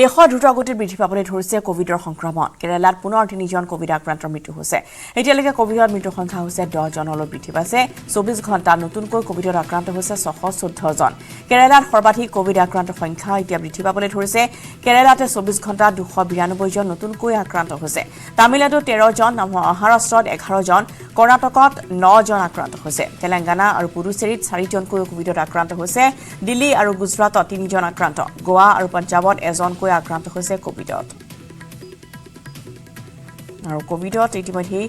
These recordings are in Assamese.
দেশত দ্ৰুতগতিত বৃদ্ধি পাবলৈ ধৰিছে কোভিডৰ সংক্ৰমণ। কেৰালাত পুনৰ 3জন কোভিড আক্ৰান্তৰ মৃত্যু হৈছে। এতিয়ালৈকে কোভিডৰ মৃত্যুৰ সংখ্যা হৈছে 10 জনলৈ বৃদ্ধি পাইছে। 24 ঘণ্টাত নতুনকৈ কোভিডত আক্ৰান্ত হৈছে 614 জন। কেৰালাত সৰ্বাধিক কোভিড আক্ৰান্তৰ সংখ্যা এতিয়া বৃদ্ধি পাবলৈ ধৰিছে। কেৰালাতে 24 ঘণ্টাত 292 জন নতুনকৈ আক্ৰান্ত হৈছে। তামিলনাডুত 13 জন, মহাৰাষ্ট্ৰত 11 জন, কৰ্ণাটকত 9 জন আক্ৰান্ত হৈছে। তেলেংগানা আৰু পুডুচেৰীত 4 জনকৈ কোভিডত আক্ৰান্ত হৈছে। দিল্লী আৰু গুজৰাটত 3 জন আক্ৰান্ত। গোৱা আৰু পঞ্জাৱত 1 জনকৈ আক্ৰান্ত হৈছে কোভিডত। আৰু কোভিডত ইতিমধ্যে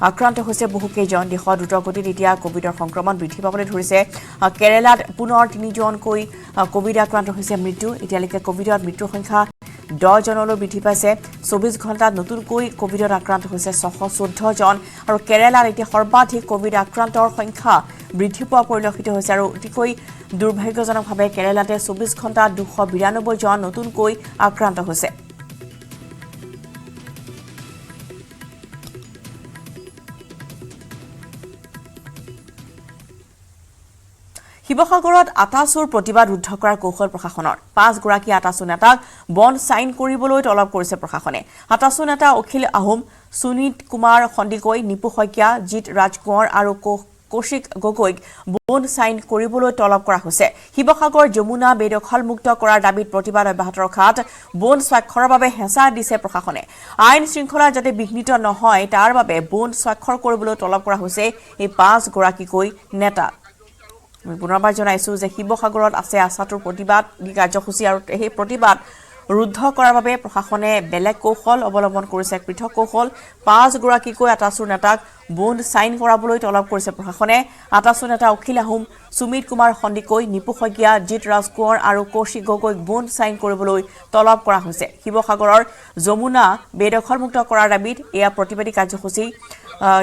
আক্ৰান্ত হৈছে বহুকেইজন। দেশত দ্ৰুতগতিত এতিয়া কোভিডৰ সংক্ৰমণ বৃদ্ধি পাবলৈ ধৰিছে। কেৰালাত পুনৰ 3 জনকৈ কোভিড আক্ৰান্ত হৈছে মৃত্যু। এতিয়ালৈকে কোভিডত মৃত্যুৰ সংখ্যা 10 জনলৈ বৃদ্ধি পাইছে। 24 ঘণ্টাত নতুনকৈ কোভিডত আক্ৰান্ত হৈছে 614 জন। আৰু কেৰালাত এতিয়া সৰ্বাধিক কোভিড আক্ৰান্তৰ সংখ্যা বৃদ্ধি পোৱা পৰিলক্ষিত হৈছে। আৰু অতিকৈ দুৰ্ভাগ্যজনকভাৱে কেৰালাতে 24 ঘণ্টাত 292 জন নতুনকৈ আক্ৰান্ত হৈছে। শিৱসাগৰত আটা চোৰ প্ৰতিবাদ ৰুদ্ধ কৰাৰ কৌশল প্ৰশাসনৰ। 5 গৰাকী আটা চোৰ নেতাক বন চাইন কৰিবলৈ তলব কৰিছে প্ৰশাসনে। আটা চোৰ নেতা অখিল আহোম, সুনীত কুমাৰ সন্দিকৈ, নিপু শইকীয়া, জিত ৰাজকোঁৱৰ আৰু কৌশিক গগৈক বন চাইন কৰিবলৈ তলব কৰা হৈছে। শিৱসাগৰ যমুনা বেদখলমুক্ত কৰাৰ দাবীত প্ৰতিবাদ অব্যাহত ৰখাত বন স্বাক্ষৰৰ বাবে হেঁচা দিছে প্ৰশাসনে। আইন শৃংখলা যাতে বিঘ্নিত নহয় তাৰ বাবে বন স্বাক্ষৰ কৰিবলৈ তলব কৰা হৈছে এই 5 গৰাকীকৈ নেতাক। আমি পুনৰবাৰ জনাইছো যে শিৱসাগৰত আছে আছাটোৰ প্ৰতিবাদ কাৰ্যসূচী আৰু সেই প্ৰতিবাদ ৰুদ্ধ কৰাৰ বাবে প্ৰশাসনে বেলেগ কৌশল অৱলম্বন কৰিছে, পৃথক কৌশল। 5 গৰাকীকৈ আটাচোৰ নেতাক বন চাইন কৰাবলৈ তলব কৰিছে প্ৰশাসনে। আটাচোৰ নেতা অখিল আহোম, সুমিত কুমাৰ সন্দিকৈ, নিপু শইকীয়া, জিত ৰাজকোঁৱৰ আৰু কৌশিক গগৈক বন চাইন কৰিবলৈ তলব কৰা হৈছে। শিৱসাগৰৰ যমুনা বেদখলমুক্ত কৰাৰ দাবীত এয়া প্ৰতিবাদী কাৰ্যসূচী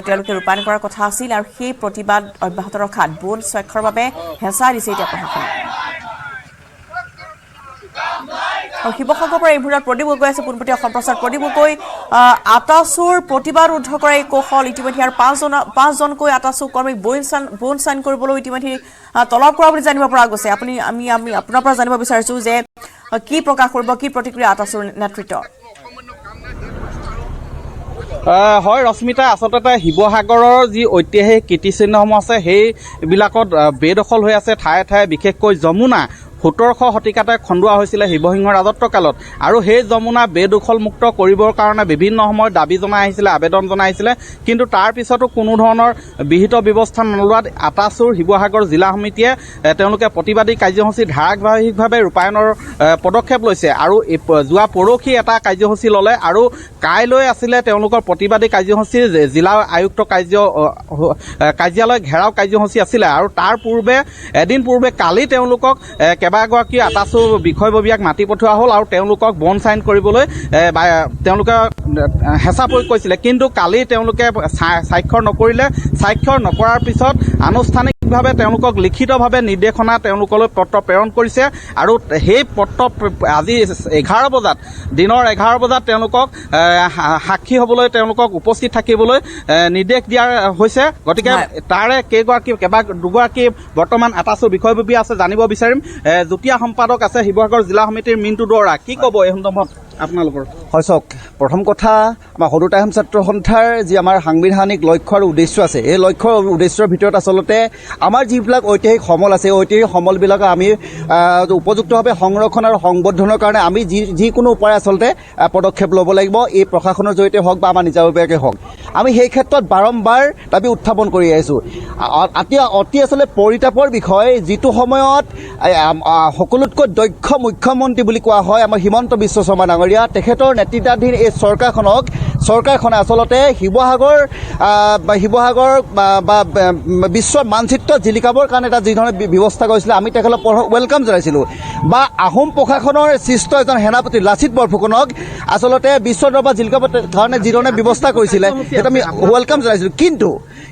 তেওঁলোকে ৰূপায়ণ কৰাৰ কথা আছিল। আৰু সেই প্ৰতিবাদ অব্যাহত ৰখাত বন স্বাক্ষৰৰ বাবে হেঁচা দিছে এতিয়া প্ৰশাসনে। আৰু শিৱসাগৰৰ পৰা এইবোৰত প্ৰদীপ গগৈ আছে পোনপটীয়া সম্প্ৰচাৰ। প্ৰদীপ গগৈ, আটাচোৰ প্ৰতিবাদ ৰুদ্ধ কৰা এই কৌশল ইতিমধ্যে আৰু 5জনকৈ আটাচোৰ কৰ্মীক বন চাইন কৰিবলৈ ইতিমধ্যে তলব কৰা বুলি জানিব পৰা গৈছে। আমি আপোনাৰ পৰা জানিব বিচাৰিছো যে কি প্ৰকাশ কৰিব, কি প্ৰতিক্ৰিয়া আটাচোৰ নেতৃত্ব? হয় ৰশ্মিতা, আচলতে শিৱসাগৰৰ যি ঐতিহাসিক কীৰ্তিচিহ্নসমূহ আছে সেইবিলাকত বেদখল হৈ আছে ঠায়ে ঠায়ে। বিশেষকৈ যমুনা 17শ শতিকাতে খন্দোৱা হৈছিলে শিৱসিংহৰ ৰাজত্বকালত। আৰু সেই যমুনা বেদখলমুক্ত কৰিবৰ কাৰণে বিভিন্ন সময়ত দাবী জনাই আহিছিলে, আবেদন জনাই আহিছিলে। কিন্তু তাৰ পিছতো কোনো ধৰণৰ বিহিত ব্যৱস্থা নোলোৱাত আটাচোৰ শিৱসাগৰ জিলা সমিতিয়ে তেওঁলোকে প্ৰতিবাদী কাৰ্যসূচী ধাৰাবাহিকভাৱে ৰূপায়ণৰ পদক্ষেপ লৈছে। আৰু যোৱা পৰহি এটা কাৰ্যসূচী ল'লে আৰু কাইলৈ আছিলে তেওঁলোকৰ প্ৰতিবাদী কাৰ্যসূচী, জিলা আয়ুক্ত কাৰ্যালয় ঘেৰাও কাৰ্যসূচী আছিলে। আৰু তাৰ পূৰ্বে এদিন পূৰ্বে কালি তেওঁলোকক কেইবাগৰাকী আটাচোৰ বিষয়ববীয়াক মাতি পঠোৱা হ'ল আৰু তেওঁলোকক বন চাইন কৰিবলৈ তেওঁলোকে হেঁচা প্ৰয়োগ কৰিছিলে। কিন্তু কালি তেওঁলোকে স্বাক্ষৰ নকৰিলে। স্বাক্ষৰ নকৰাৰ পিছত আনুষ্ঠানিকভাৱে তেওঁলোকক লিখিতভাৱে নিৰ্দেশনা তেওঁলোকলৈ পত্ৰ প্ৰেৰণ কৰিছে। আৰু সেই পত্ৰ আজি 11 বজাত, দিনৰ 11 বজাত তেওঁলোকক সাক্ষী হ'বলৈ, তেওঁলোকক উপস্থিত থাকিবলৈ নিৰ্দেশ দিয়া হৈছে। গতিকে তাৰে দুগৰাকী বৰ্তমান আটাচোৰ বিষয়ববীয়া আছে, জানিব বিচাৰিম। যুটীয়া সম্পাদক আছে শিৱসাগৰ জিলা সমিতিৰ মিণ্টু দুৱৰা, কি ক'ব এই সন্দৰ্ভত আপোনালোকৰ? হয় চাওক, প্ৰথম কথা আমাৰ সদুতা আহোম ছাত্ৰ সন্থাৰ যি আমাৰ সাংবিধানিক লক্ষ্য আৰু উদ্দেশ্য আছে, এই লক্ষ্য উদ্দেশ্যৰ ভিতৰত আচলতে আমাৰ যিবিলাক ঐতিহাসিক সমল আছে, এই ঐতিহাসিক সমলবিলাক আমি উপযুক্তভাৱে সংৰক্ষণ আৰু সংবৰ্ধনৰ কাৰণে আমি যিকোনো উপায় আচলতে পদক্ষেপ ল'ব লাগিব। এই প্ৰশাসনৰ জৰিয়তে হওক বা আমাৰ নিজাববীয়াকৈ হওক, আমি সেই ক্ষেত্ৰত বাৰম্বাৰ দাবী উত্থাপন কৰি আহিছোঁ। অতি আচলতে পৰিতাপৰ বিষয়, যিটো সময়ত সকলোতকৈ দক্ষ মুখ্যমন্ত্ৰী বুলি কোৱা হয় আমাৰ হিমন্ত বিশ্ব শৰ্মা ডাঙৰীয়া, তেখেতৰ নেতৃত্বাধীন এই চৰকাৰখনে আচলতে শিৱসাগৰ বা বিশ্বৰ মানচিত্ৰ জিলিকাবৰ কাৰণে এটা যিধৰণে ব্যৱস্থা কৰিছিলে, আমি তেখেতক ৱেলকাম জনাইছিলোঁ। বা আহোম প্ৰশাসনৰ সৃষ্ট এজন সেনাপতি লাচিত বৰফুকনক আচলতে বিশ্ব দৰবাৰ জিলিকাবৰ কাৰণে যিধৰণে ব্যৱস্থা কৰিছিলে সেইটো আমি ৱেলকাম জনাইছিলোঁ।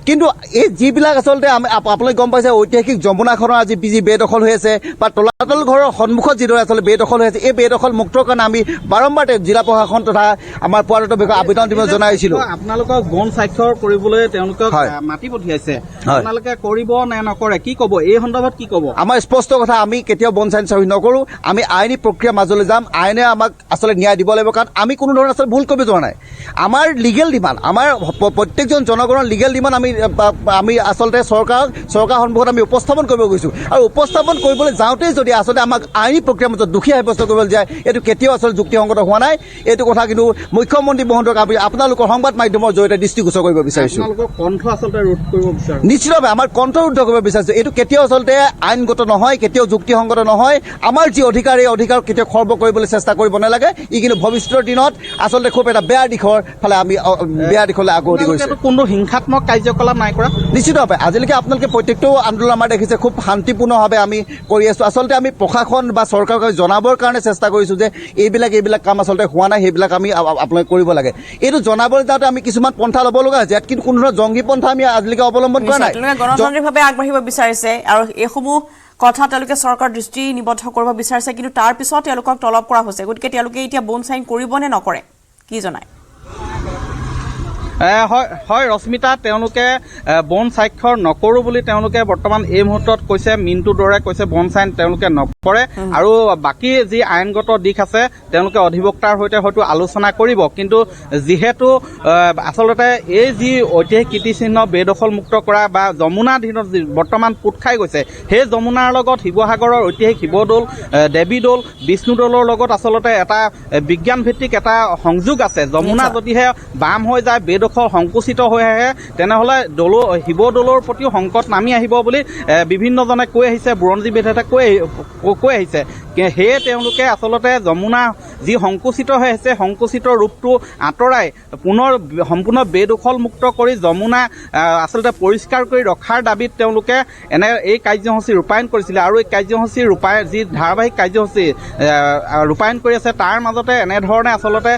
কিন্তু এই যিবিলাক আচলতে আপোনালোকে গম পাইছে, ঐতিহাসিক যমুনাখনৰ আজি যি বেদখল হৈ আছে বা তলাতল ঘৰৰ সন্মুখত যিদৰে আচলতে বেদখল হৈ আছে, এই বেদখল মুক্তৰ কাৰণে আমি বাৰম্বাৰ জিলা প্ৰশাসন তথা আমাৰ পৌৰত্ব বিভাগক আবেদন দিব জনাইছিলো। আপোনালোকক বন স্বাক্ষৰ কৰিবলৈ তেওঁলোকক হয়। মাতি পঠিয়াইছে, হয়। আপোনালোকে কৰিব নে নকৰে, কি ক'ব এই সন্দৰ্ভত কি ক'ব? আমাৰ স্পষ্ট কথা, আমি কেতিয়াও বন চাইন চাহি নকৰোঁ। আমি আইনী প্ৰক্ৰিয়াৰ মাজলৈ যাম, আইনে আমাক আচলতে ন্যায় দিব লাগিব, কাৰণ আমি কোনো ধৰণৰ আচলতে ভুল কৰিব যোৱা নাই। আমাৰ লিগেল ডিমাণ্ড, আমাৰ প্ৰত্যেকজন জনগণৰ লিগেল ডিমাণ্ড আমি আচলতে চৰকাৰ সন্মুখত আমি উপস্থাপন কৰিব গৈছোঁ, আৰু উপস্থাপন কৰিবলৈ যাওঁতেই যদি আচলতে আমাক আইনী প্ৰক্ৰিয়াৰ মাজত দোষী সাব্যস্ত কৰিবলৈ যায়, এইটো কেতিয়াও আচলতে যুক্তিসংগত হোৱা নাই। এইটো কথা কিন্তু মুখ্যমন্ত্ৰী মহোদয়ক আমি আপোনালোকৰ সংবাদ মাধ্যমৰ জৰিয়তে দৃষ্টিগোচৰ কৰিব বিচাৰিছোঁ। আপোনালোকৰ কণ্ঠ আচলতে ৰোধ কৰিব বিচাৰে? নিশ্চিতভাৱে আমাৰ কণ্ঠৰোধ কৰিব বিচাৰিছোঁ। এইটো কেতিয়াও আচলতে আইনগত নহয়, কেতিয়াও যুক্তিসংগত নহয়। আমাৰ যি অধিকাৰ, এই অধিকাৰ কেতিয়াও খৰ্ব কৰিবলৈ চেষ্টা কৰিব নালাগে। ই কিন্তু ভৱিষ্যতৰ দিনত আচলতে খুব এটা বেয়া দিশৰ ফালে আমি বেয়া দিশলৈ আগবাঢ়ি গৈছোঁ। কোনো হিংসাত্মক কাৰ্যকলাপ নাই কৰা? নিশ্চিতভাৱে আজিলৈকে আপোনালোকে প্ৰত্যেকটো আন্দোলন আমাৰ দেখিছে খুব শান্তিপূৰ্ণভাৱে আমি কৰি আছোঁ। আচলতে আমি প্ৰশাসন বা চৰকাৰক জনাবৰ কাৰণে চেষ্টা কৰিছোঁ যে এইবিলাক কাম আচলতে হোৱা নাই, সেইবিলাক আমি আপোনালোকে কৰিব লাগে। এইটো জনাবলৈ যাওঁতে আমি কিছুমান পন্থা ল'ব লগা হৈছে, ইয়াত কিন্তু কোনো ধৰণৰ জংগী পন্থা আমি আজিলৈকে অৱলম্বন কৰা নাই। গণতান্ত্ৰিকভাৱে আগবাঢ়িব বিচাৰিছে আৰু এইসমূহ কথা তেওঁলোকে চৰকাৰৰ দৃষ্টি নিবদ্ধ কৰিব বিচাৰিছে, কিন্তু তাৰ পিছত তেওঁলোকক তলব কৰা হৈছে। গতিকে তেওঁলোকে এতিয়া বন চাইন কৰিব নে নকৰে, কি জনায়? হয় ৰশ্মিতা, তেওঁলোকে বন স্বাক্ষৰ নকৰোঁ বুলি তেওঁলোকে বৰ্তমান এই মুহূৰ্তত কৈছে। মিণ্টুৰ দৰে কৈছে বন চাইন তেওঁলোকে নকৰে, আৰু বাকী যি আইনগত দিশ আছে তেওঁলোকে অধিবক্তাৰ সৈতে হয়তো আলোচনা কৰিব। কিন্তু যিহেতু আচলতে এই যি ঐতিহাসিক কীৰ্তিচিহ্ন বেদখল মুক্ত কৰা বা যমুনা দিনত বৰ্তমান পোত খাই গৈছে, সেই যমুনাৰ লগত শিৱসাগৰৰ ঐতিহাসিক শিৱদৌল, দেৱীদৌল, বিষ্ণুদৌলৰ লগত আচলতে এটা বিজ্ঞানভিত্তিক এটা সংযোগ আছে। যমুনা যদিহে বাম হৈ যায়, বেদখল সংকুচিত হৈ আহে, তেনেহ'লে শিৱদৌলৰ প্ৰতিও সংকট নামি আহিব বুলি বিভিন্নজনে কৈ আহিছে, বুৰঞ্জীবিদে কৈ আহিছে। সেয়ে তেওঁলোকে আচলতে যমুনা যি সংকুচিত হৈ আছে, সংকুচিত ৰূপটো আঁতৰাই পুনৰ সম্পূৰ্ণ বেদখল মুক্ত কৰি যমুনা আচলতে পৰিষ্কাৰ কৰি ৰখাৰ দাবীত তেওঁলোকে এই কাৰ্যসূচী ৰূপায়ণ কৰিছিলে। আৰু এই কাৰ্যসূচী যি ধাৰাবাহিক কাৰ্যসূচী ৰূপায়ণ কৰি আছে, তাৰ মাজতে এনেধৰণে আচলতে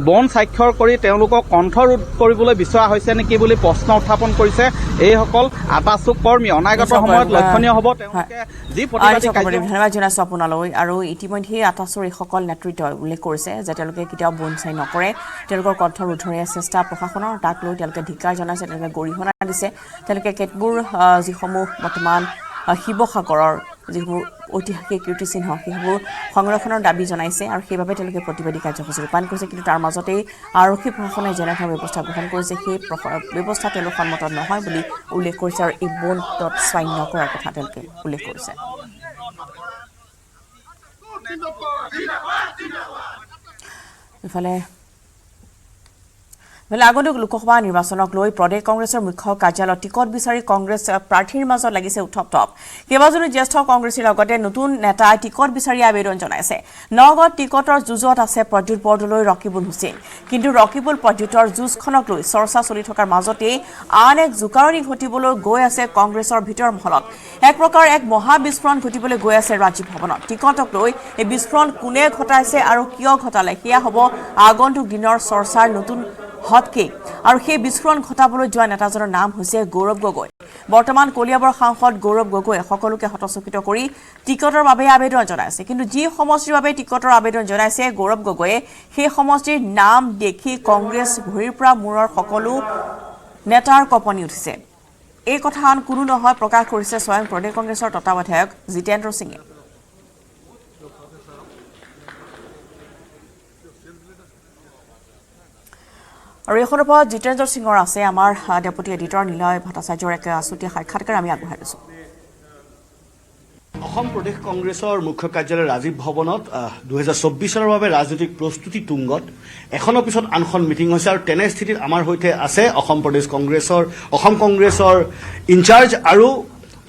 বন স্বাক্ষৰ কৰি তেওঁলোকক কণ্ঠৰোধ কৰিবলৈ বিচৰা হৈছে নেকি বুলি প্ৰশ্ন উত্থাপন কৰিছে এইসকল আটাচুক কৰ্মী। অনাগত সময়ত লক্ষণীয় হ'ব তেওঁলোকে যি প্ৰতিবাদী কাৰ্য। ধন্যবাদ জনাইছোঁ আপোনালৈ। আৰু ইতিমধ্যে আটাচুৰ এইসকল নেতৃত্বই উল্লেখ কৰিছে যে তেওঁলোকে কেতিয়াও বন চাইন নকৰে, তেওঁলোকৰ কণ্ঠ ৰোধৰে চেষ্টা প্ৰশাসনৰ, তাক লৈ তেওঁলোকে ধিক্কাৰ জনাইছে, তেওঁলোকে গৰিহণা দিছে। তেওঁলোকে কেতবোৰ যিসমূহ বৰ্তমান শিৱসাগৰৰ যিবোৰ ঐতিহাসিক কীৰ্তিচিহ্ন সেইবোৰ সংৰক্ষণৰ দাবী জনাইছে, আৰু সেইবাবে তেওঁলোকে প্ৰতিবাদী কাৰ্যসূচী ৰূপায়ণ কৰিছে। কিন্তু তাৰ মাজতেই আৰক্ষী প্ৰশাসনে যেনেধৰণৰ ব্যৱস্থা গ্ৰহণ কৰিছে, সেই ব্যৱস্থা তেওঁলোক সন্মত নহয় বুলি উল্লেখ কৰিছে, আৰু এই বনত চাইন নকৰাৰ কথা তেওঁলোকে উল্লেখ কৰিছে। ইফালে আগন্তুক লোকসভা নিৰ্বাচনক লৈ প্ৰদেশ কংগ্ৰেছৰ মুখ্য কাৰ্যালয়ত টিকট বিচাৰি কংগ্ৰেছ প্ৰাৰ্থীৰ মাজত লাগিছে উত্তপ্ত। কেইবাজনো জ্যেষ্ঠ কংগ্ৰেছীৰ লগতে নতুন নেতাই টিকট বিচাৰি আবেদন জনাইছে। নগাঁৱত টিকটৰ যুঁজত আছে প্ৰদ্যুৎ বৰদলৈ, ৰকিবুল হুছেইন। কিন্তু ৰকিবুল প্ৰদ্যুৎৰ যুঁজখনক লৈ চৰ্চা চলি থকাৰ মাজতেই আন এক জোকাৰণি ঘটিবলৈ গৈ আছে কংগ্ৰেছৰ ভিতৰ মহলত। এক প্ৰকাৰ এক মহাবিস্ফোৰণ ঘটিবলৈ গৈ আছে ৰাজীৱ ভৱনত। টিকটক লৈ এই বিস্ফোৰণ কোনে ঘটাইছে আৰু কিয় ঘটালে, সেয়া হ'ব আগন্তুক দিনৰ চৰ্চাৰ নতুন হটকেক। আৰু সেই বিস্ফোৰণ ঘটাবলৈ যোৱা নেতাজনৰ নাম হৈছে গৌৰৱ গগৈ। বৰ্তমান কলিয়াবৰ সাংসদ গৌৰৱ গগৈয়ে সকলোকে হতচকিত কৰি টিকটৰ বাবে আবেদন জনাইছে। কিন্তু যি সমষ্টিৰ বাবে টিকটৰ আবেদন জনাইছে গৌৰৱ গগৈয়ে, সেই সমষ্টিৰ নাম দেখি কংগ্ৰেছ ভৰিৰ পৰা মূৰৰ সকলো নেতাৰ কঁপনি উঠিছে। এই কথা আন কোনো নহয়, প্ৰকাশ কৰিছে স্বয়ং প্ৰদেশ কংগ্ৰেছৰ তত্ত্বাৱধায়ক জিতেন্দ্ৰ সিঙে। আৰু এই সন্দৰ্ভত জিতেন্দ্ৰ সিঙৰ আছে আমাৰ ডেপুটি এডিটৰ নিলয় ভট্টাচাৰ্যৰ এক আছুতীয়া সাক্ষাৎকাৰ আমি আগবঢ়াই দিছোঁ। অসম প্ৰদেশ কংগ্ৰেছৰ মুখ্য কাৰ্যালয় ৰাজীৱ ভৱনত 2024 চনৰ বাবে ৰাজনৈতিক প্ৰস্তুতি তুংগত এখনৰ পিছত আনখন মিটিং হৈছে। আৰু তেনে স্থিতিত আমাৰ সৈতে আছে অসম কংগ্ৰেছৰ ইনচাৰ্জ আৰু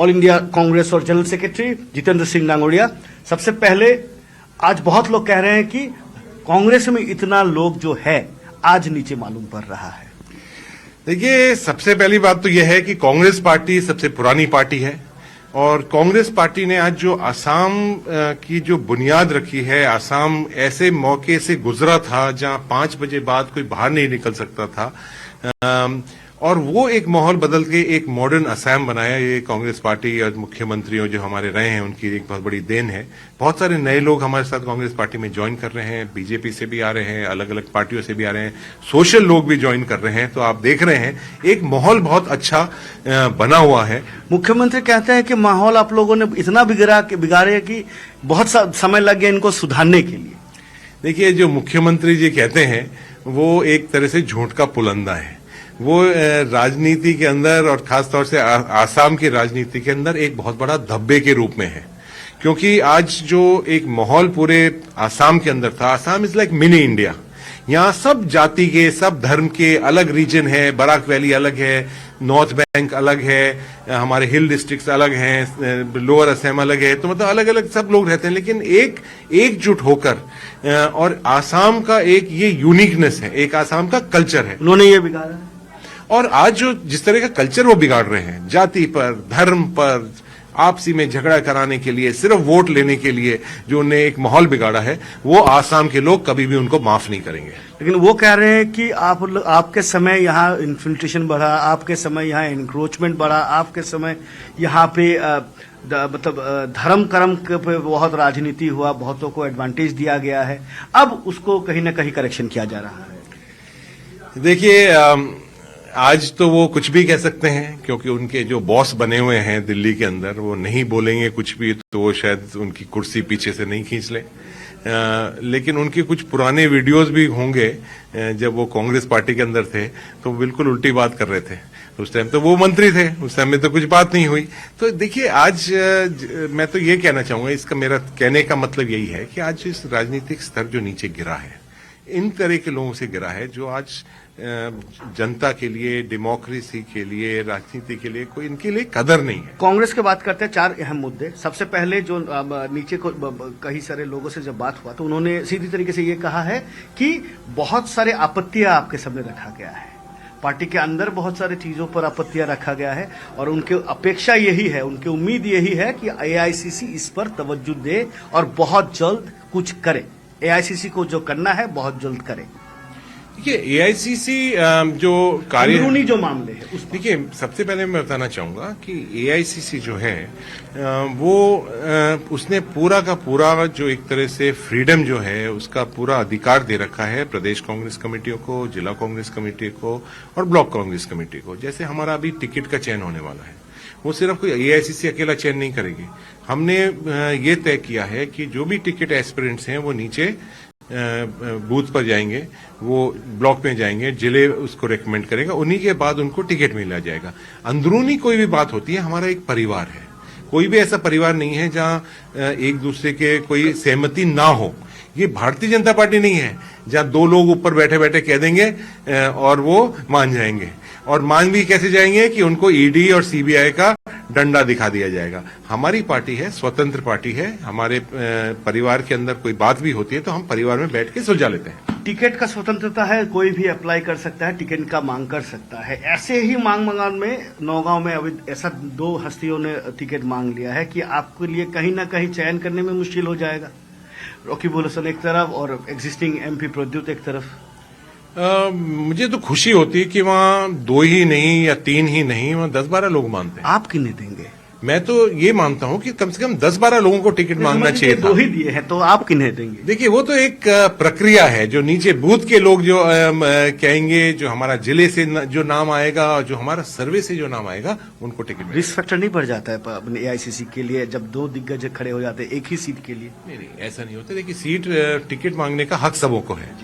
অল ইণ্ডিয়া কংগ্ৰেছৰ জেনাৰেল सेक्रेटरी जितेंद्र सिंह डांगोरिया। सबसे पहले आज बहुत लोग कह रहे हैं कि कांग्रेस में इतना लोग जो है आज नीचे मालूम पड़ रहा है। देखिए, सबसे पहली बात तो यह है कि कांग्रेस पार्टी सबसे पुरानी पार्टी है, और कांग्रेस पार्टी ने आज जो आसाम की जो बुनियाद रखी है, आसाम ऐसे मौके से गुजरा था जहां 5 बजे बाद कोई बाहर नहीं निकल सकता था, और वो एक माहौल बदल के एक मॉडर्न असम बनाया। ये कांग्रेस पार्टी और मुख्यमंत्रियों जो हमारे रहे हैं उनकी एक बहुत बड़ी देन है। बहुत सारे नए लोग हमारे साथ कांग्रेस पार्टी में ज्वाइन कर रहे हैं, बीजेपी से भी आ रहे हैं, अलग अलग पार्टियों से भी आ रहे हैं, सोशल लोग भी ज्वाइन कर रहे हैं। तो आप देख रहे हैं एक माहौल बहुत अच्छा बना हुआ है। मुख्यमंत्री कहते हैं कि माहौल आप लोगों ने इतना बिगाड़े कि बहुत समय लग गया इनको सुधारने के लिए। देखिए, जो मुख्यमंत्री जी कहते हैं वो एक तरह से झूठ का पुलंदा है। वो राजनीति के अंदर और खासतौर से आसाम की राजनीति के अंदर एक बहुत बड़ा धब्बे के रूप में है, क्योंकि आज जो एक माहौल पूरे आसाम के अंदर था, Assam is like mini India. यहाँ सब जाति के, सब धर्म के अलग रीजन है, बराक वैली अलग है, नॉर्थ बैंक अलग है, हमारे हिल डिस्ट्रिक्ट्स अलग हैं, लोअर असम अलग है। तो मतलब अलग अलग सब लोग रहते हैं, लेकिन एकजुट होकर और आसाम का एक ये यूनिकनेस है, एक आसाम का कल्चर है। उन्होंने ये बिगाड़ा है। और आज जो जिस तरह का कल्चर वो बिगाड़ रहे हैं, जाति पर, धर्म पर, आपसी में झगड़ा कराने के लिए, सिर्फ वोट लेने के लिए जो उन्हें एक माहौल बिगाड़ा है, वो आसाम के लोग कभी भी उनको माफ नहीं करेंगे। लेकिन वो कह रहे हैं कि आपके समय यहाँ इन्फिल्ट्रेशन बढ़ा, आपके समय यहाँ एनक्रोचमेंट बढ़ा, आपके समय यहाँ पे मतलब धर्म कर्म पे बहुत राजनीति हुआ, बहुतों को एडवांटेज दिया गया है। अब उसको कहीं ना कहीं करेक्शन किया जा रहा है। देखिए, आज तो वो कुछ भी कह सकते हैं, क्योंकि उनके जो बॉस बने हुए हैं दिल्ली के अंदर, वो नहीं बोलेंगे कुछ भी तो वो शायद उनकी कुर्सी पीछे से नहीं खींच ले। लेकिन उनके कुछ पुराने वीडियोस भी होंगे, जब वो कांग्रेस पार्टी के अंदर थे तो बिल्कुल उल्टी बात कर रहे थे। उस टाइम तो वो मंत्री थे, उस टाइम में तो कुछ बात नहीं हुई। तो देखिए, आज मैं तो ये कहना चाहूंगा, इसका मेरा कहने का मतलब यही है कि आज इस राजनीतिक स्तर जो नीचे गिरा है, इन तरह के लोगों से गिरा है जो आज जनता के लिए, डेमोक्रेसी के लिए, राजनीति के लिए कोई इनके लिए कदर नहीं है। कांग्रेस की बात करते हैं, 4 अहम मुद्दे। सबसे पहले जो नीचे को कई सारे लोगों से जब बात हुआ तो उन्होंने सीधी तरीके से ये कहा है कि बहुत सारे आपत्तियां आपके सामने रखा गया है, पार्टी के अंदर बहुत सारे चीजों पर आपत्तियां रखा गया है, और उनकी अपेक्षा यही है, उनकी उम्मीद यही है कि एआईसीसी इस पर तवज्जो दे और बहुत जल्द कुछ करे। एआईसीसी को जो करना है बहुत जल्द करे। देखिए, एआईसीसी जो अंदरूनी जो मामले है उस देखिए, सबसे पहले मैं बताना चाहूंगा कि एआईसीसी जो है वो उसने पूरा का पूरा जो एक तरह से फ्रीडम जो है उसका पूरा अधिकार दे रखा है प्रदेश कांग्रेस कमेटियों को, जिला कांग्रेस कमेटी को और ब्लॉक कांग्रेस कमेटी को। जैसे हमारा अभी टिकट का चयन होने वाला है, वो सिर्फ कोई एआईसीसी अकेला चयन नहीं करेगी। हमने ये तय किया है कि जो भी टिकट एस्पिरेंट्स हैं वो नीचे बूथ पर जाएंगे, वो ब्लॉक में जाएंगे, जिले उसको रेकमेंड करेगा, उन्हीं के बाद उनको टिकट मिला जाएगा। अंदरूनी कोई भी बात होती है, हमारा एक परिवार है, कोई भी ऐसा परिवार नहीं है जहां एक दूसरे के कोई सहमति ना हो। ये भारतीय जनता पार्टी नहीं है जहां 2 लोग ऊपर बैठे बैठे कह देंगे और वो मान जाएंगे। और मान भी कैसे जाएंगे कि उनको ईडी और सीबीआई का डंडा दिखा दिया जाएगा। हमारी पार्टी है, स्वतंत्र पार्टी है। हमारे परिवार के अंदर कोई बात भी होती है तो हम परिवार में बैठ के सुलझा लेते हैं। टिकट का स्वतंत्रता है, कोई भी अप्लाई कर सकता है, टिकट का मांग कर सकता है। ऐसे ही मांग में नौगांव में अभी ऐसा 2 हस्तियों ने टिकट मांग लिया है कि आपके लिए कहीं ना कहीं चयन करने में मुश्किल हो जाएगा। रॉकी बोलसन एक तरफ और एग्जिस्टिंग एमपी प्रद्युत एक तरफ। मुझे तो खुशी होती है कि वहाँ 2 ही नहीं या 3 ही नहीं, वहाँ 10-12 लोग मानते हैं। आप किन्हें देंगे? मैं तो ये मानता हूँ कि कम से कम 10-12 लोगों को टिकट मांगना चाहिए था। 2 ही दिए हैं, तो आप किन्हें देंगे? देखिए, वो तो एक प्रक्रिया है, जो नीचे बूथ के लोग जो कहेंगे, जो हमारा जिले से जो नाम आएगा, जो हमारा सर्वे से जो नाम आएगा, उनको टिकट मिलेगा। रिस्क फैक्टर नहीं बढ़ जाता है अपने एआईसीसी के लिए जब 2 दिग्गज खड़े हो जाते हैं एक ही सीट के लिए? नहीं, ऐसा नहीं होता। देखिए, सीट टिकट मांगने का हक सबों को है,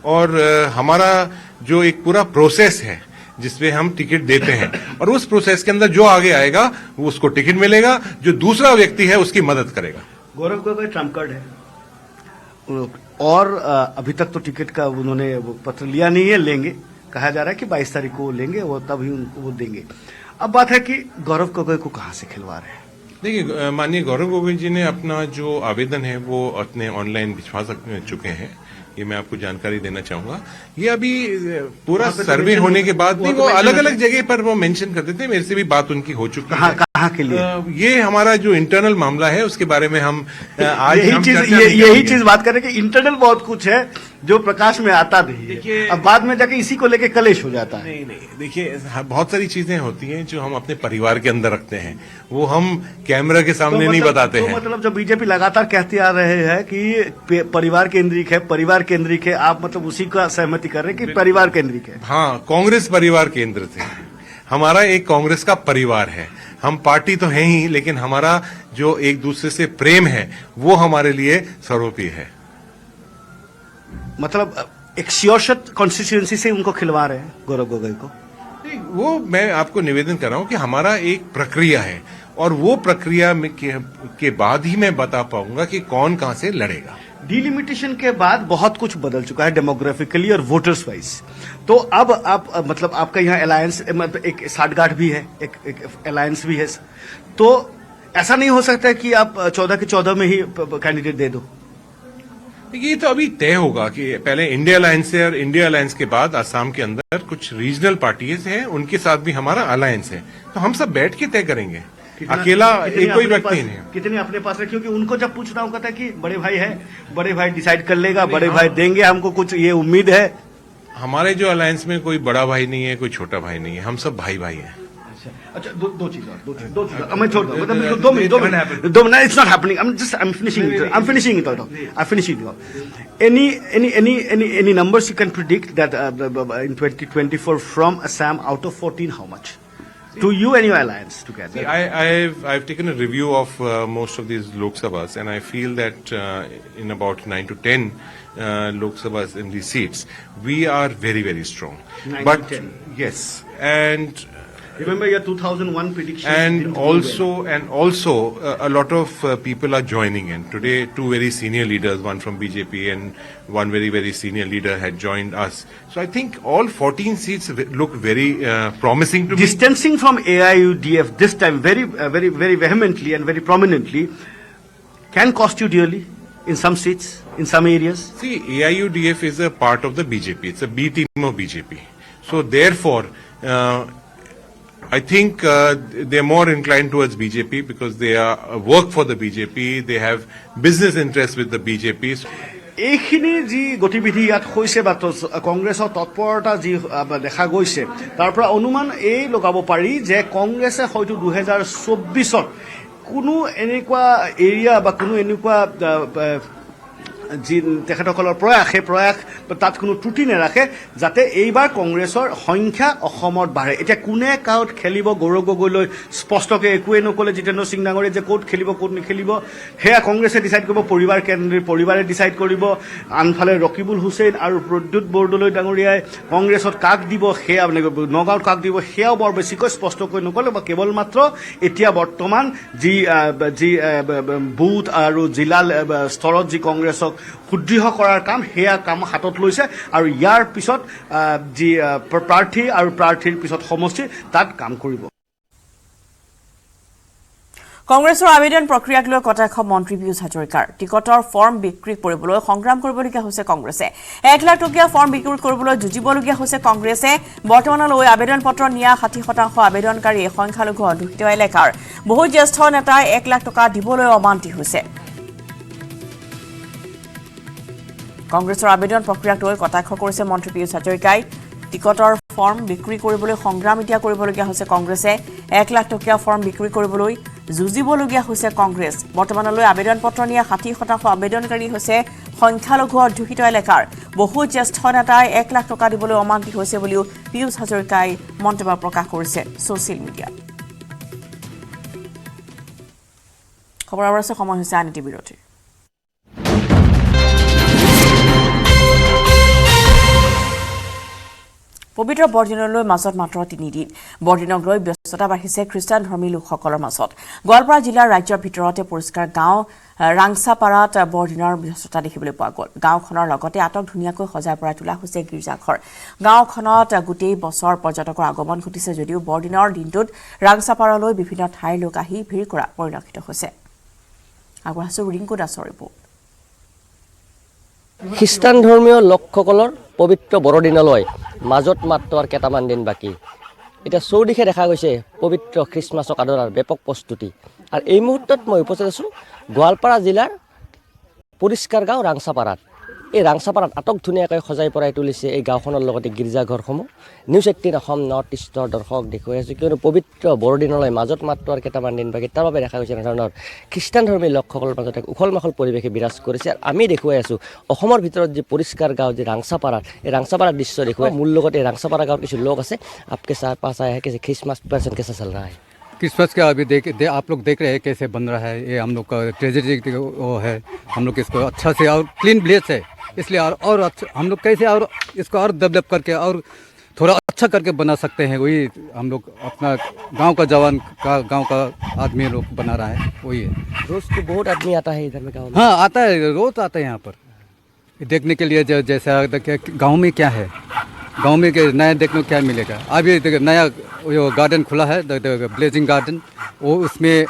और हमारा जो एक पूरा प्रोसेस है जिसपे हम टिकट देते हैं, और उस प्रोसेस के अंदर जो आगे आएगा वो उसको टिकट मिलेगा, जो दूसरा व्यक्ति है उसकी मदद करेगा। गौरव गोगोई ट्रम्प कार्ड है, और अभी तक तो टिकट का उन्होंने वो पत्र लिया नहीं है, लेंगे। कहा जा रहा है कि 22 तारीख को लेंगे, वो तभी उनको वो देंगे। अब बात है कि गौरव गोगोई को कहां से खिलवा रहे हैं? देखिए, माननीय गौरव गोगोई जी ने अपना जो आवेदन है वो अपने ऑनलाइन भिजवा चुके हैं, ये मैं आपको जानकारी देना चाहूंगा। ये अभी पूरा सर्वे होने के बाद भी वो अलग अलग जगह पर वो मेंशन कर देते हैं। मेरे से भी बात उनकी हो चुकी है। कहाँ के लिए? ये हमारा जो इंटरनल मामला है उसके बारे में हम आज यही चीज बात करें कि इंटरनल बहुत कुछ है जो प्रकाश में आता नहीं है, अब बाद में जाके इसी को लेके कलेश हो जाता है। नहीं देखिए, बहुत सारी चीजें होती हैं जो हम अपने परिवार के अंदर रखते हैं, वो हम कैमरा के सामने नहीं बताते हैं। मतलब जो बीजेपी लगातार कहते आ रहे हैं कि परिवार केंद्रिक है, आप मतलब उसी का सहमति कर रहे हैं कि परिवार केंद्रिक है? हाँ, कांग्रेस परिवार केंद्र थे। हमारा एक कांग्रेस का परिवार है, हम पार्टी तो हैं ही, लेकिन हमारा जो एक दूसरे से प्रेम है वो हमारे लिए सर्वोपरि है। मतलब एक सियासत कॉन्स्टिट्यूएंसी से उनको खिलवा रहे हैं गौरव गोगोई को? वो मैं आपको निवेदन कर रहा हूं कि हमारा एक प्रक्रिया है और वो प्रक्रिया में के बाद ही मैं बता पाऊंगा कि कौन कहां से लड़ेगा। डिलिमिटेशन के बाद बहुत कुछ बदल चुका है डेमोग्राफिकली और वोटर्स वाइज, तो अब आप मतलब आपका यहाँ अलायंस मतलब एक साठगांठ भी है, एक अलायंस भी है, तो ऐसा नहीं हो सकता है कि आप 14 के 14 में ही कैंडिडेट दे दो? ये तो अभी तय होगा कि पहले इंडिया अलायंस है और इंडिया अलायंस के बाद असम के अंदर कुछ रीजनल पार्टीज हैं, उनके साथ भी हमारा अलायंस है, तो हम सब बैठ के तय करेंगे। अकेला एक कोई व्यक्ति नहीं है। कितने अपने पास है? क्योंकि उनको जब पूछना होगा था कि बड़े भाई है, बड़े भाई डिसाइड कर लेगा, बड़े भाई देंगे, हमको कुछ ये उम्मीद है। हमारे जो अलायंस में कोई बड़ा भाई नहीं है, कोई छोटा भाई नहीं है, हम सब भाई भाई हैं। अच्छा, दो चीज मैं छोड़ दूं, मतलब 2 minute, it's not happening, I am finishing any numbers you can predict that in 2024 from Assam out of 14 how much to you and your alliance together? See, I've taken a review of most of these Lok Sabhas, and I feel that in about 9 to 10 Lok Sabhas in these seats, we are very, very strong. 9 but to 10. yes, and Remember your 2001 prediction? and also a lot of people are joining in today. 2 very senior leaders, one from BJP and one very, very senior leader had joined us. So I think all 14 seats look very promising to me. Distancing from AIUDF this time very vehemently and very prominently can cost you dearly in some seats, in some areas. See, AIUDF is a part of the BJP. It's a B team of BJP. So therefore, I think they're more inclined towards BJP because they are work for the BJP. They have business interests with the BJP. এইখিনি যি গতিবিধি ইয়াত হৈছে বা কংগ্ৰেছৰ তৎপৰতা যি দেখা গৈছে, তাৰ পৰা অনুমান এই লগাব পাৰি যে কংগ্ৰেছে হয়তো 2024ত কোনো এনেকুৱা এৰিয়া বা কোনো এনেকুৱা যি তেখেতসকলৰ প্ৰয়াস, সেই প্ৰয়াস তাত কোনো ত্ৰুটি নাৰাখে যাতে এইবাৰ কংগ্ৰেছৰ সংখ্যা অসমত বাঢ়ে। এতিয়া কোনে কাউত খেলিব গৌৰৱ গগৈলৈ স্পষ্টকৈ একোৱে নক'লে জিতেন্দ্ৰ সিং ডাঙৰীয়ে যে ক'ত খেলিব ক'ত নেখেলিব সেয়া কংগ্ৰেছে ডিচাইড কৰিব, পৰিবাৰে ডিচাইড কৰিব। আনফালে ৰকিবুল হুছেইন আৰু প্ৰদ্যুৎ বৰদলৈ ডাঙৰীয়াই কংগ্ৰেছত কাক দিব সেয়া নগাঁৱত কাক দিব সেয়াও বৰ বেছিকৈ স্পষ্টকৈ নক'লে, বা কেৱল মাত্ৰ এতিয়া বৰ্তমান যি বুথ আৰু জিলা স্তৰত যি কংগ্ৰেছক সুদৃঢ় কৰাৰ কাম, সেয়া কাম হাতত লৈছে আৰু ইয়াৰ পিছত যি প্ৰাৰ্থী আৰু প্ৰাৰ্থীৰ পিছত সমষ্টি তাত কাম কৰিব। কংগ্ৰেছৰ আবেদন প্ৰক্ৰিয়াক লৈ কটাক্ষ মন্ত্ৰী পীয়ুষ হাজৰিকাৰ। টিকটৰ ফৰ্ম বিক্ৰী কৰিবলৈ সংগ্ৰাম কৰিবলগীয়া হৈছে কংগ্ৰেছে। 1 লাখ টকীয়া ফৰ্ম বিক্ৰী কৰিবলৈ যুঁজিবলগীয়া হৈছে কংগ্ৰেছে। বৰ্তমানলৈ আবেদন পত্ৰ নিয়া 60% আবেদনকাৰী সংখ্যালঘু অধ্যুষিত এলেকাৰ। বহু জ্যেষ্ঠ নেতাই 1 লাখ টকা দিবলৈ অমান্তি হৈছে। কংগ্ৰেছৰ আবেদন প্ৰক্ৰিয়াক লৈ কটাক্ষ কৰিছে মন্ত্ৰী পীয়ুষ হাজৰিকাই। টিকটৰ ফৰ্ম বিক্ৰী কৰিবলৈ সংগ্ৰাম এতিয়া কৰিবলগীয়া হৈছে কংগ্ৰেছে। 1 লাখ টকীয়া ফৰ্ম বিক্ৰী কৰিবলৈ যুঁজিবলগীয়া হৈছে কংগ্ৰেছ। বৰ্তমানলৈ আবেদন পত্ৰ নিয়া 60% আবেদনকাৰী হৈছে সংখ্যালঘু অধ্যুষিত এলেকাৰ। বহু জ্যেষ্ঠ নেতাই 1 লাখ টকা দিবলৈ অমান্তি হৈছে বুলিও পীয়ুষ হাজৰিকাই মন্তব্য প্ৰকাশ কৰিছে ছ'চিয়েল মিডিয়াত। খবৰ আছে, সময় হৈছে আন এটি বিৰতিৰ। পবিত্ৰ বৰদিনলৈ মাজত মাত্ৰ 3 দিন। বৰদিনক লৈ ব্যস্ততা বাঢ়িছে খ্ৰীষ্টান ধৰ্মী লোকসকলৰ মাজত। গোৱালপাৰা জিলাৰ ৰাজ্যৰ ভিতৰতে পৰিষ্কাৰ গাঁও ৰাংচাপাৰাত বৰদিনৰ ব্যস্ততা দেখিবলৈ পোৱা গ'ল। গাঁওখনৰ লগতে আটক ধুনীয়াকৈ সজাই পৰাই তোলা হৈছে গীৰ্জাঘৰ। গাঁওখনত গোটেই বছৰ পৰ্যটকৰ আগমন ঘটিছে যদিও বৰদিনৰ দিনটোত ৰাংচাপাৰালৈ বিভিন্ন ঠাইৰ লোক আহি ভিৰ কৰা পৰিলক্ষিত হৈছে। আগবঢ়াইছোঁ ৰিংকু দাসৰ ৰিপৰ্ট। খ্ৰীষ্টান ধৰ্মীয় লোকসকলৰ পবিত্ৰ বৰদিনলৈ মাজত মাত্ৰ কেইটামান দিন বাকী। এতিয়া চৌদিশে দেখা গৈছে পবিত্ৰ খ্ৰীষ্টমাছক আদৰাৰ ব্যাপক প্ৰস্তুতি। আৰু এই মুহূৰ্তত মই উপস্থিত আছোঁ গোৱালপাৰা জিলাৰ পৰিষ্কাৰ গাঁও ৰাংচাপাৰাত। এই ৰাংচাপাৰাত আটক ধুনীয়াকৈ সজাই পৰাই তুলিছে এই গাঁওখনৰ লগতে গীৰ্জাঘৰসমূহ। নিউজ 18 অসম নৰ্থ ইষ্টৰ দৰ্শক দেখুৱাই আছোঁ, কিয়নো পবিত্ৰ বৰদিনলৈ মাজত মাত্ৰ আৰু কেইটামান দিন বাকী, তাৰ বাবে দেখা গৈছে এনেধৰণৰ খ্ৰীষ্টান ধৰ্মী লোকসকলৰ মাজত এক উখল মাখল পৰিৱেশে বিৰাজ কৰিছে। আৰু আমি দেখুৱাই আছোঁ অসমৰ ভিতৰত যি পৰিষ্কাৰ গাঁও যি ৰাংচাপাৰাত, এই ৰাংচাপাৰাৰ দৃশ্য দেখুৱাই। মোৰ লগত এই ৰাংচাপাৰা গাঁৱৰ কিছু লোক আছে। আপকে পাছ आया है कैसे क्रिसमस प्रेजेंट कैसा चल रहा है? क्रिसमस का अभी आप लोग देख रहे हैं कैसे बन रहा है। ये हम लोग का ट्रेजेडी वो है, हम लोग इसको अच्छा से और क्लीन विलेज है, इसलिए और अच्छा हम लोग कैसे और इसको और डेवलप करके और थोड़ा अच्छा करके बना सकते हैं। वही हम लोग अपना गांव का जवान का गांव का आदमी लोग बना रहा है, वही है। रोज तो बहुत आदमी आता है इधर में गाँव में। हाँ आता है, रोज आता है यहाँ पर देखने के लिए। जैसा गाँव में क्या है, गांव में के नया देखने को क्या मिलेगा। अभी नया वो गार्डन खुला है, ब्लेजिंग गार्डन, वो उसमें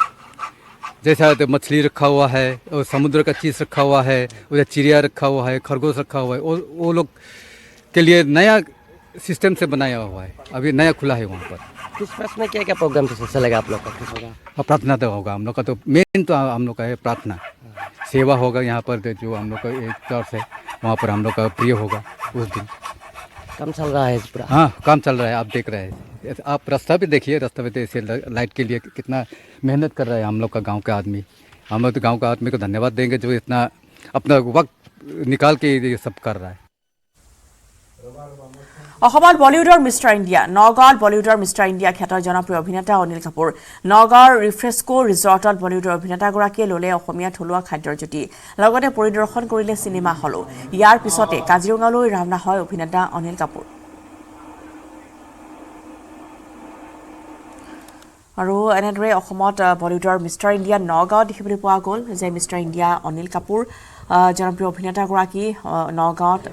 जैसा मछली रखा हुआ है और समुद्र का चीज़ रखा हुआ है, उधर चिड़िया रखा हुआ है, खरगोश रखा हुआ है। वो लोग के लिए नया सिस्टम से बनाया हुआ है, अभी नया खुला है वहाँ पर। क्रिसमस में क्या क्या प्रोग्राम चलेगा आप लोग का? प्रार्थना तो होगा हम लोग का, तो मेन तो हम लोग का है प्रार्थना। सेवा होगा यहाँ पर, जो हम लोग का एक चर्च है वहाँ पर हम लोग का प्रिय होगा उस दिन। काम चल रहा है पूरा? हाँ काम चल रहा है, आप देख रहे हैं। आप रास्ता भी देखिए, रास्ता पे ऐसे लाइट के लिए कितना मेहनत कर रहा है हम लोग का गांव का आदमी। हम लोग तो गांव का आदमी को धन्यवाद देंगे जो इतना अपना वक्त निकाल के ये सब कर रहा है। অসমত বলিউডৰ মিষ্টাৰ ইণ্ডিয়া, নগাঁৱত বলিউডৰ মিষ্টাৰ ইণ্ডিয়া খ্যাত জনপ্ৰিয় অভিনেতা অনিল কাপুৰ। নগাঁৱৰ ৰিফ্ৰেস্কো ৰিজৰ্টত বলিউডৰ অভিনেতাগৰাকীয়ে ল'লে অসমীয়া থলুৱা খাদ্যৰ জুতি, লগতে পৰিদৰ্শন কৰিলে চিনেমা হলো। ইয়াৰ পিছতে কাজিৰঙালৈ ৰাওনা হয় অভিনেতা অনিল কাপুৰ। আৰু এনেদৰে অসমত বলিউডৰ মিষ্টাৰ ইণ্ডিয়া নগাঁৱত দেখিবলৈ পোৱা গ'ল যে মিষ্টাৰ ইণ্ডিয়া অনিল কাপুৰ জনপ্ৰিয় অভিনেতাগৰাকী নগাঁৱত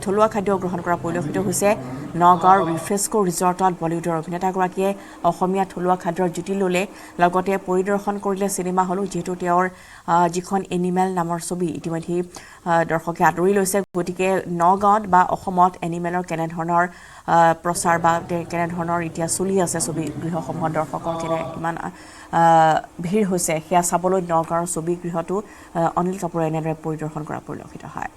থলুৱা খাদ্য গ্ৰহণ কৰা পৰিলক্ষিত হৈছে। নগাঁৱৰ ৰিফ্ৰেস্কো ৰিজৰ্টত বলিউডৰ অভিনেতাগৰাকীয়ে অসমীয়া থলুৱা খাদ্যৰ জুতি ল'লে, লগতে পৰিদৰ্শন কৰিলে চিনেমা হলো। যিহেতু তেওঁৰ যিখন এনিমেল নামৰ ছবি ইতিমধ্যে দৰ্শকে আদৰি লৈছে, গতিকে নগাঁৱত বা অসমত এনিমেলৰ কেনেধৰণৰ প্ৰচাৰ বা কেনেধৰণৰ এতিয়া চলি আছে, ছবি গৃহসমূহত দৰ্শকৰ কিমান ভিৰ হৈছে সেয়া চাবলৈ নগাঁৱৰ ছবি গৃহতো অনিল কাপুৰে এনেদৰে পৰিদৰ্শন কৰা পৰিলক্ষিত হয়।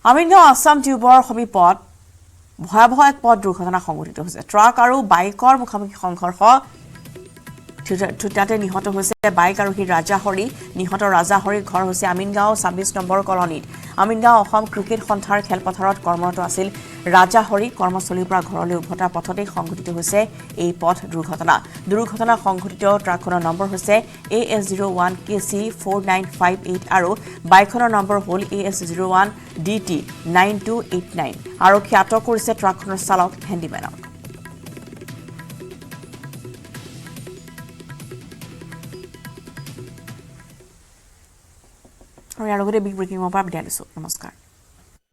আমিনগাঁও আছাম টিউবৰ সমীপত ভয়াৱহ এক পথ দুৰ্ঘটনা সংঘটিত হৈছে। ট্ৰাক আৰু বাইকৰ মুখামুখি সংঘৰ্ষ, তাতে নিহত হৈছে বাইক আৰোহী ৰাজা হৰি। নিহত ৰাজা হৰিৰ ঘৰ হৈছে আমিনগাঁও ২৬ নম্বৰ কলনীত। আমিনগাঁও অসম ক্ৰিকেট সন্থাৰ খেলপথাৰত কৰ্মৰত আছিল ৰাজা হৰি। কৰ্মস্থলীৰ পৰা ঘৰলৈ উভতাৰ পথতেই সংঘটিত হৈছে এই পথ দুৰ্ঘটনা। দুৰ্ঘটনা সংঘটিত ট্ৰাকখনৰ নম্বৰ হৈছে AS01 KC 4958 আৰু বাইকখনৰ নম্বৰ হ'ল AS01 DT 9289। আৰক্ষীয়ে আটক কৰিছে ট্ৰাকখনৰ চালক হেণ্ডিমেনক। আৰু ইয়াৰ লগতে বিগ ব্ৰেকিঙৰ পৰা বিদায় লৈছোঁ। নমস্কাৰ।